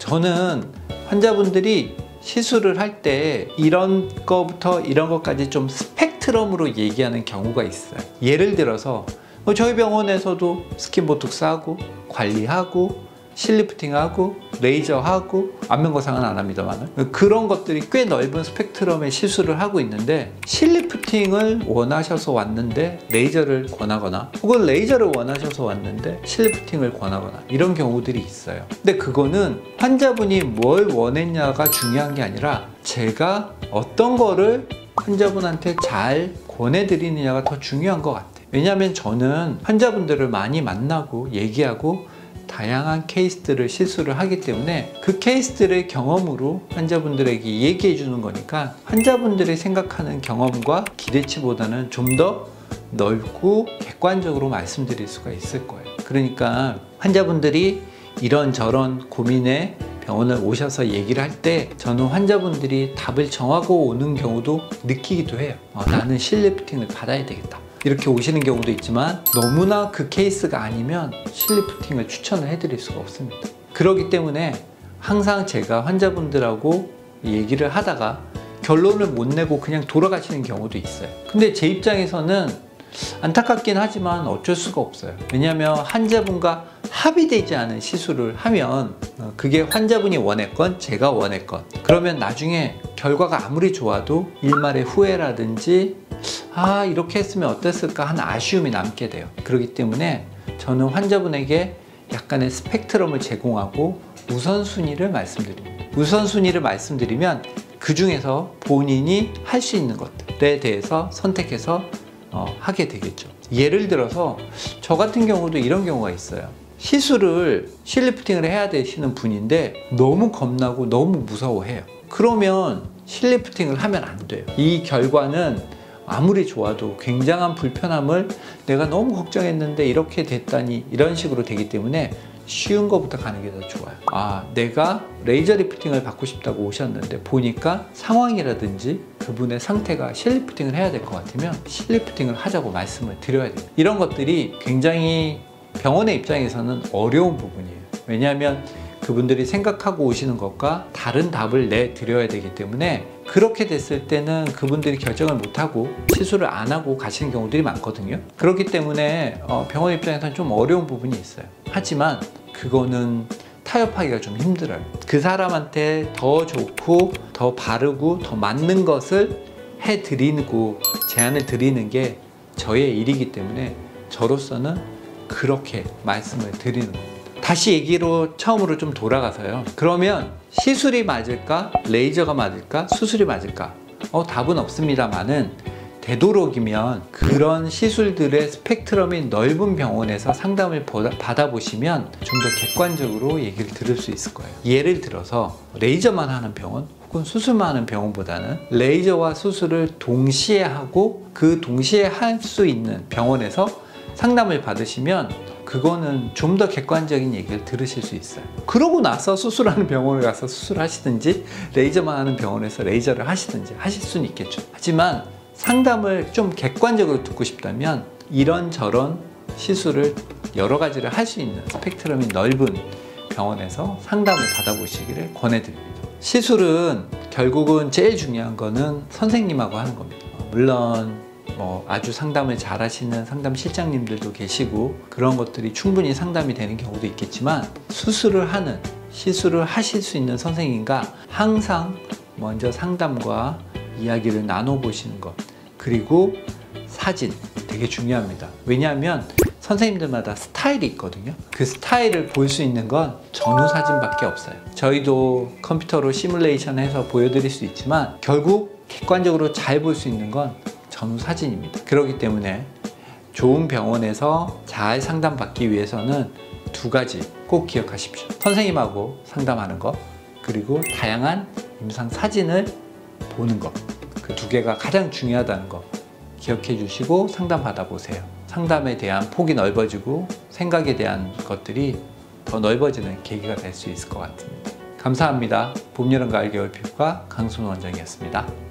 저는 환자분들이 시술을 할 때 이런 거부터 이런 것까지 좀 스펙트럼으로 얘기하는 경우가 있어요. 예를 들어서 저희 병원에서도 스킨 보톡스 하고 관리하고 실리프팅하고 레이저하고 안면거상은 안 합니다만 그런 것들이 꽤 넓은 스펙트럼의 시술을 하고 있는데, 실리프팅을 원하셔서 왔는데 레이저를 권하거나 혹은 레이저를 원하셔서 왔는데 실리프팅을 권하거나 이런 경우들이 있어요. 근데 그거는 환자분이 뭘 원했냐가 중요한 게 아니라 제가 어떤 거를 환자분한테 잘 권해드리느냐가 더 중요한 것 같아요. 왜냐하면 저는 환자분들을 많이 만나고 얘기하고 다양한 케이스들을 시술을 하기 때문에 그 케이스들의 경험으로 환자분들에게 얘기해 주는 거니까 환자분들이 생각하는 경험과 기대치보다는 좀 더 넓고 객관적으로 말씀드릴 수가 있을 거예요. 그러니까 환자분들이 이런저런 고민에 병원을 오셔서 얘기를 할 때 저는 환자분들이 답을 정하고 오는 경우도 느끼기도 해요. 나는 실리프팅을 받아야 되겠다, 이렇게 오시는 경우도 있지만 너무나 그 케이스가 아니면 실리프팅을 추천을 해드릴 수가 없습니다. 그렇기 때문에 항상 제가 환자분들하고 얘기를 하다가 결론을 못 내고 그냥 돌아가시는 경우도 있어요. 근데 제 입장에서는 안타깝긴 하지만 어쩔 수가 없어요. 왜냐하면 환자분과 합의되지 않은 시술을 하면 그게 환자분이 원했건 제가 원했건 그러면 나중에 결과가 아무리 좋아도 일말의 후회라든지 이렇게 했으면 어땠을까 하는 아쉬움이 남게 돼요. 그렇기 때문에 저는 환자분에게 약간의 스펙트럼을 제공하고 우선순위를 말씀드립니다. 우선순위를 말씀드리면 그 중에서 본인이 할 수 있는 것들에 대해서 선택해서 하게 되겠죠. 예를 들어서 저 같은 경우도 이런 경우가 있어요. 시술을 실리프팅을 해야 되시는 분인데 너무 겁나고 너무 무서워해요. 그러면 실리프팅을 하면 안 돼요. 이 결과는 아무리 좋아도 굉장한 불편함을 내가 너무 걱정했는데 이렇게 됐다니, 이런 식으로 되기 때문에 쉬운 것부터 가는 게 더 좋아요. 내가 레이저 리프팅을 받고 싶다고 오셨는데 보니까 상황이라든지 그분의 상태가 실리프팅을 해야 될 것 같으면 실리프팅을 하자고 말씀을 드려야 돼요. 이런 것들이 굉장히 병원의 입장에서는 어려운 부분이에요. 왜냐하면 그분들이 생각하고 오시는 것과 다른 답을 내드려야 되기 때문에 그렇게 됐을 때는 그분들이 결정을 못하고 시술을 안 하고 가시는 경우들이 많거든요. 그렇기 때문에 병원 입장에서는 좀 어려운 부분이 있어요. 하지만 그거는 타협하기가 좀 힘들어요. 그 사람한테 더 좋고 더 바르고 더 맞는 것을 해드리고 제안을 드리는 게 저의 일이기 때문에 저로서는 그렇게 말씀을 드리는 겁니다. 다시 얘기로 처음으로 좀 돌아가서요. 그러면 시술이 맞을까? 레이저가 맞을까? 수술이 맞을까? 답은 없습니다만은 되도록이면 그런 시술들의 스펙트럼이 넓은 병원에서 상담을 받아보시면 좀 더 객관적으로 얘기를 들을 수 있을 거예요. 예를 들어서 레이저만 하는 병원 혹은 수술만 하는 병원보다는 레이저와 수술을 동시에 하고 그 동시에 할 수 있는 병원에서 상담을 받으시면 그거는 좀 더 객관적인 얘기를 들으실 수 있어요. 그러고 나서 수술하는 병원을 가서 수술하시든지 레이저만 하는 병원에서 레이저를 하시든지 하실 수는 있겠죠. 하지만 상담을 좀 객관적으로 듣고 싶다면 이런저런 시술을 여러 가지를 할 수 있는 스펙트럼이 넓은 병원에서 상담을 받아보시기를 권해드립니다. 시술은 결국은 제일 중요한 거는 선생님하고 하는 겁니다. 물론 아주 상담을 잘 하시는 상담 실장님들도 계시고 그런 것들이 충분히 상담이 되는 경우도 있겠지만 시술을 하실 수 있는 선생님과 항상 먼저 상담과 이야기를 나눠보시는 것, 그리고 사진 되게 중요합니다. 왜냐하면 선생님들마다 스타일이 있거든요. 그 스타일을 볼 수 있는 건 전후 사진밖에 없어요. 저희도 컴퓨터로 시뮬레이션 해서 보여드릴 수 있지만 결국 객관적으로 잘 볼 수 있는 건 전후 사진입니다. 그렇기 때문에 좋은 병원에서 잘 상담받기 위해서는 두 가지 꼭 기억하십시오. 선생님하고 상담하는 것, 그리고 다양한 임상 사진을 보는 것, 그 두 개가 가장 중요하다는 거 기억해 주시고 상담 받아보세요. 상담에 대한 폭이 넓어지고 생각에 대한 것들이 더 넓어지는 계기가 될 수 있을 것 같습니다. 감사합니다. 봄, 여름, 가을, 겨울 피부과 강순호 원장이었습니다.